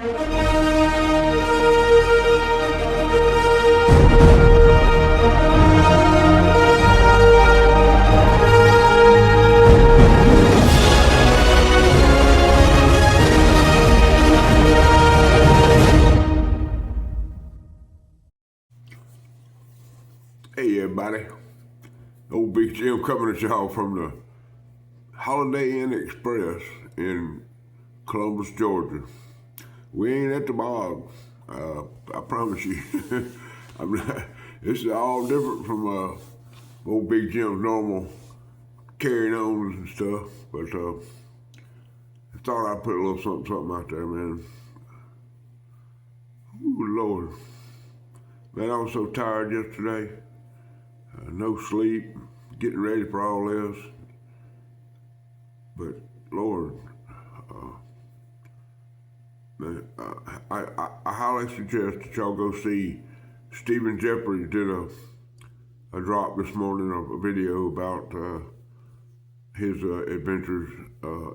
Hey everybody, old Big Jim coming at y'all from the Holiday Inn Express in Columbus, Georgia. We ain't at the bog, I promise you. This is all different from old Big Jim's normal carrying on and stuff, but I thought I'd put a little something out there, man. Ooh, Lord. Man, I was so tired yesterday. No sleep, getting ready for all this. But Lord, man, I highly suggest that y'all go see Stephen Jeffries did a drop this morning of a video about his adventures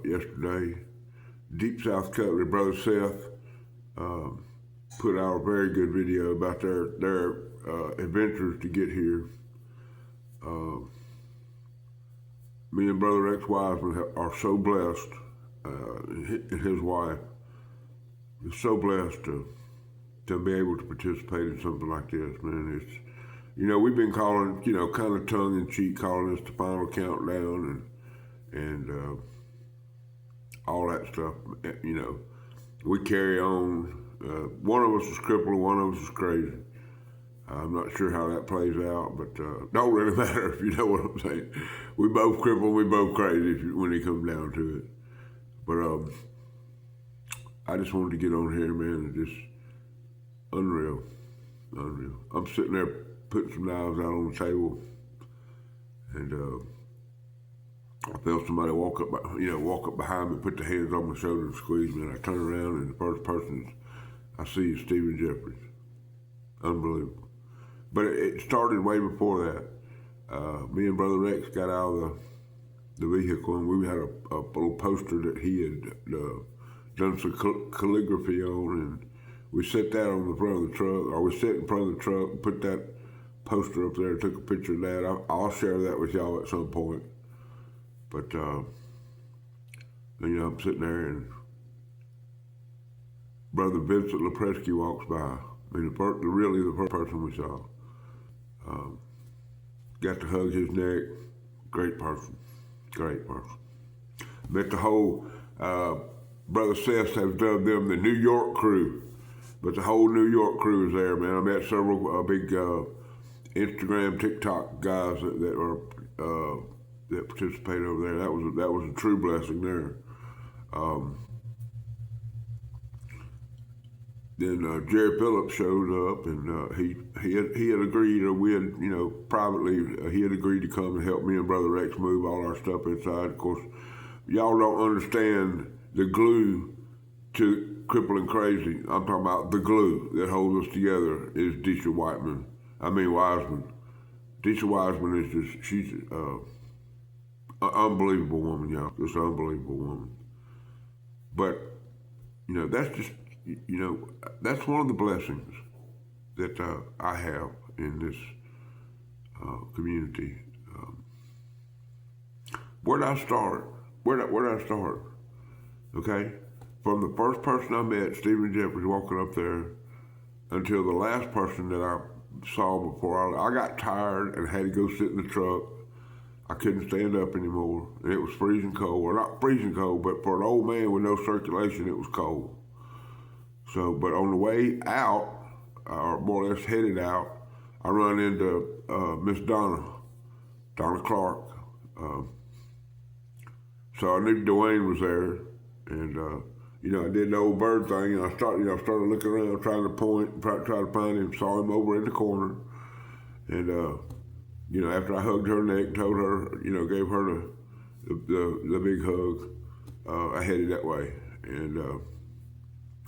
yesterday. Deep South Cutlery, Brother Seth put out a very good video about their adventures to get here. Me and Brother Rex Wiseman are so blessed, and his wife is so blessed to be able to participate in something like this, man. It's, we've been calling, kind of tongue in cheek, calling this the final countdown and all that stuff. We carry on. One of us is crippled, one of us is crazy. I'm not sure how that plays out, but don't really matter if you know what I'm saying. We both crippled, we both crazy when it comes down to it. But I just wanted to get on here, man, and just unreal. I'm sitting there putting some knives out on the table, and I felt somebody walk up behind me, put their hands on my shoulder and squeeze me, and I turn around, and the first person I see is Stephen Jeffries. Unbelievable. But it started way before that. Me and Brother Rex got out of the vehicle, and we had a little poster that he had done some calligraphy on, and we set that on the front of the truck, or we sat in front of the truck and put that poster up there, took a picture of that. I'll share that with y'all at some point. But, I'm sitting there, and Brother Vincent Lepresky walks by. I mean, really the first person we saw. Got to hug his neck. Great person. Met the whole, Brother Seth has dubbed them the New York crew, but the whole New York crew is there, man. I met several big Instagram, TikTok guys that participate over there. That was a true blessing there. Then Jerry Phillips showed up, and he had agreed, or we had, privately, he had agreed to come and help me and Brother Rex move all our stuff inside. Of course, y'all don't understand the glue to Crippled and Crazy. I'm talking about the glue that holds us together is Deisha Wiseman. Deisha Wiseman is just, she's an unbelievable woman, y'all. Just an unbelievable woman. But, that's just, that's one of the blessings that I have in this community. Where did I start? Where did I start? Okay? From the first person I met, Stephen Jeffries, walking up there, until the last person that I saw before I got tired and had to go sit in the truck. I couldn't stand up anymore, and it was freezing cold. Well, not freezing cold, but for an old man with no circulation, it was cold. So, but on the way out, or more or less headed out, I run into Miss Donna Clark. So I knew Dwayne was there, and I did the old bird thing, and I started looking around, trying to point, try to find him. Saw him over in the corner, and after I hugged her neck, told her, gave her the big hug, I headed that way, and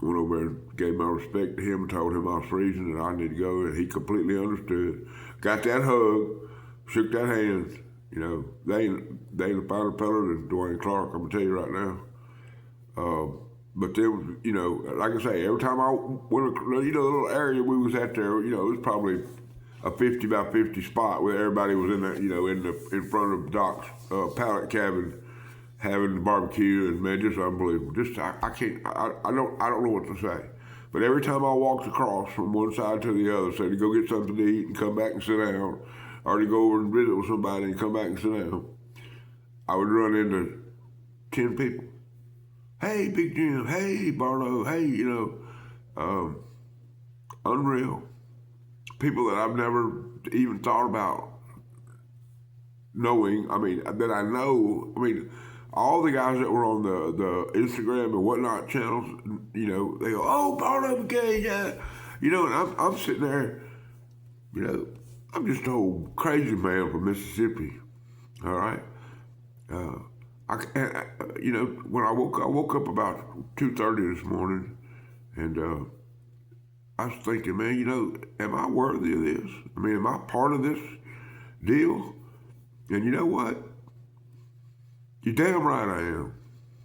went over and gave my respect to him and told him I was freezing and I need to go, and he completely understood. Got that hug, shook that hand. They ain't a finer fella than Dwayne Clark, I'm gonna tell you right now. But then, like I say, every time I went, the little area we was at there, it was probably a 50 by 50 spot where everybody was in that, in front of Doc's pallet cabin having the barbecue, and man, just unbelievable. Just I can't, I don't know what to say. But every time I walked across from one side to the other, say to go get something to eat and come back and sit down, or to go over and visit with somebody and come back and sit down, I would run into 10 people. Hey, Big Jim. Hey, Barlow. Hey, unreal. People that I've never even thought about knowing. I mean, that I know. I mean, all the guys that were on the Instagram and whatnot channels, they go, oh, Barlow McKay, yeah. And I'm sitting there, I'm just an old crazy man from Mississippi, all right? When I woke up about 2:30 this morning, and I was thinking, man, am I worthy of this? I mean, am I part of this deal? And you know what? You're damn right I am.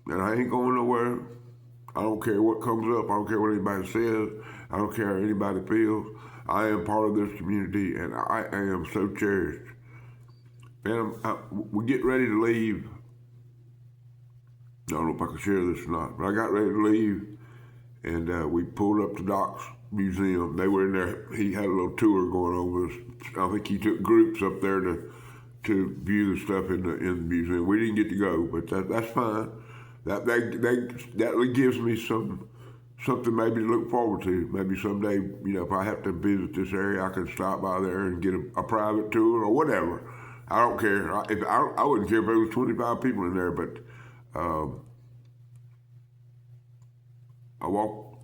And I ain't going nowhere. I don't care what comes up. I don't care what anybody says. I don't care how anybody feels. I am part of this community, and I am so cherished. And we get ready to leave. I don't know if I can share this or not, but I got ready to leave, and we pulled up to Doc's museum. They were in there. He had a little tour going on with us. I think he took groups up there to view the stuff in the museum. We didn't get to go, but that's fine. That gives me something maybe to look forward to. Maybe someday, if I have to visit this area, I can stop by there and get a private tour or whatever. I don't care. I wouldn't care if there was 25 people in there, but I walk.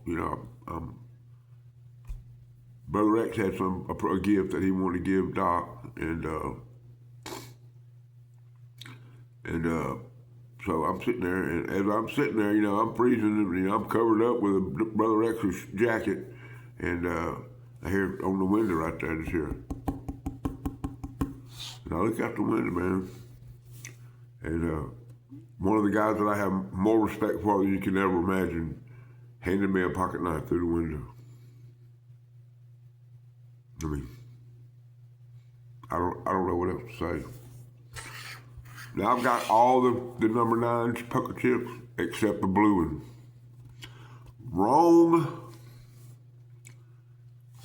Brother Rex had a gift that he wanted to give Doc, and so I'm sitting there, and as I'm sitting there, I'm freezing, I'm covered up with a Brother Rex's jacket, and I hear on the window right there, just here. And I look out the window, man, and one of the guys that I have more respect for than you can ever imagine handed me a pocket knife through the window. I mean, I don't know what else to say. Now I've got all the number 9 pucker chips except the blue one. Wrong.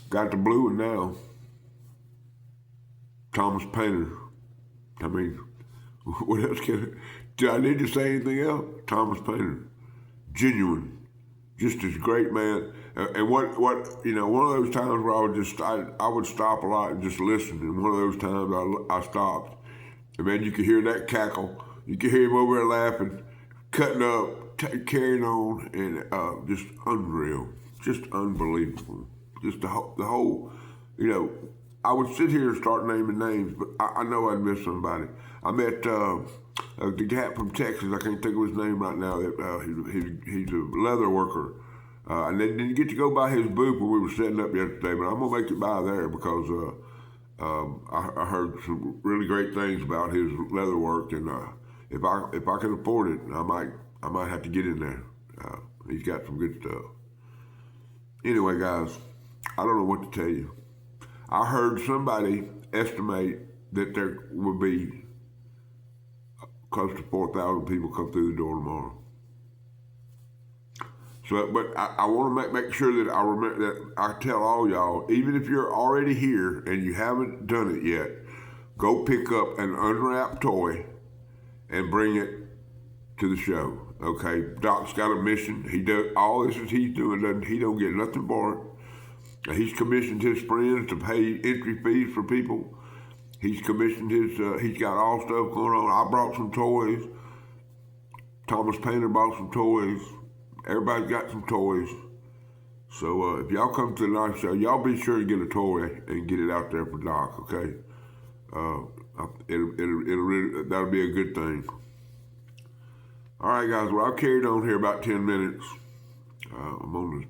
Got the blue one now. Thomas Painter. I mean, what else do I need to say anything else? Thomas Painter. Genuine. Just as great, man. And what one of those times where I would stop a lot and just listen. And one of those times I stopped. And man, you could hear that cackle. You could hear him over there laughing, cutting up, carrying on, and just unreal, just unbelievable. Just the whole, I would sit here and start naming names, but I know I'd miss somebody. I met the cat from Texas. I can't think of his name right now. He's a leather worker. And they didn't get to go by his booth when we were setting up yesterday, but I'm gonna make it by there because I heard some really great things about his leather work, and if I can afford it, I might have to get in there. He's got some good stuff. Anyway, guys, I don't know what to tell you. I heard somebody estimate that there would be close to 4,000 people come through the door tomorrow. So, but I want to make sure that I remember that I tell all y'all, even if you're already here and you haven't done it yet, go pick up an unwrapped toy and bring it to the show. Okay, Doc's got a mission. He does all this that he's doing. He don't get nothing for it. He's commissioned his friends to pay entry fees for people. He's commissioned he's got all stuff going on. I brought some toys. Thomas Painter bought some toys. Everybody's got some toys. So if y'all come to the live show, y'all be sure to get a toy and get it out there for Doc, okay? That'll be a good thing. All right, guys. Well, I've carried on here about 10 minutes. I'm on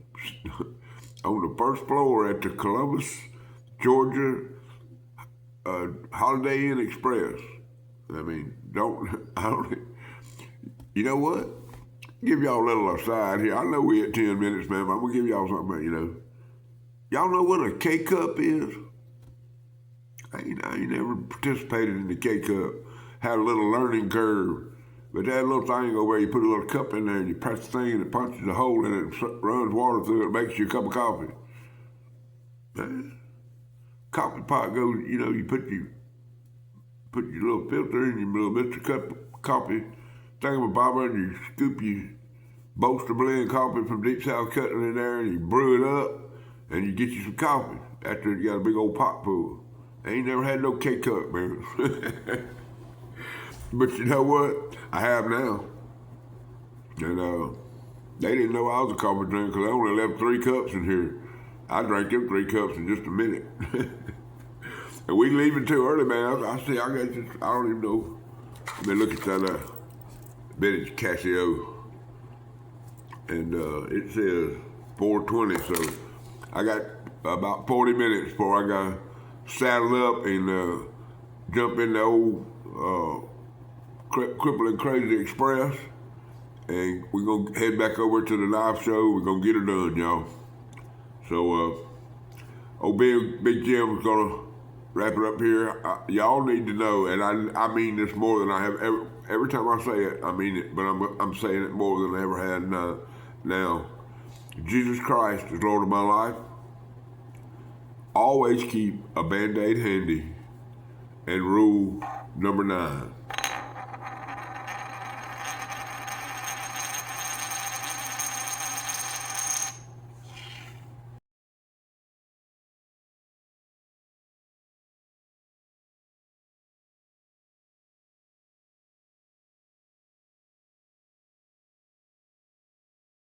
the first floor at the Columbus, Georgia Holiday Inn Express. I mean, you know what? give y'all a little aside here. I know we at 10 minutes, man, but I'm gonna give y'all something, Y'all know what a K-cup is? I ain't never participated in the K-cup. Had a little learning curve. But that little thing over there, you put a little cup in there and you press the thing and it punches a hole in it and runs water through it, makes you a cup of coffee. Man, coffee pot goes, you put your little filter in your little Mr. Cup of coffee thingamabobber and you scoop your Bolster blend coffee from Deep South Cutting in there and you brew it up and you get you some coffee after you got a big old pot full. I ain't never had no K-cup, man. But you know what? I have now. And they didn't know I was a coffee drinker because I only left 3 cups in here. I drank them 3 cups in just a minute. And we leaving too early, man. I don't even know. Let me look at that vintage Casio. And it says 4:20, so I got about 40 minutes before I got saddled up and jump in the old Crippling Crazy Express, and we're going to head back over to the live show. We're going to get it done, y'all. So, old Big Jim's going to wrap it up here. Y'all need to know, and I mean this more than I have ever. Every time I say it, I mean it, but I'm saying it more than I ever had now. Jesus Christ is Lord of my life. Always keep a Band-Aid handy. And rule number 9.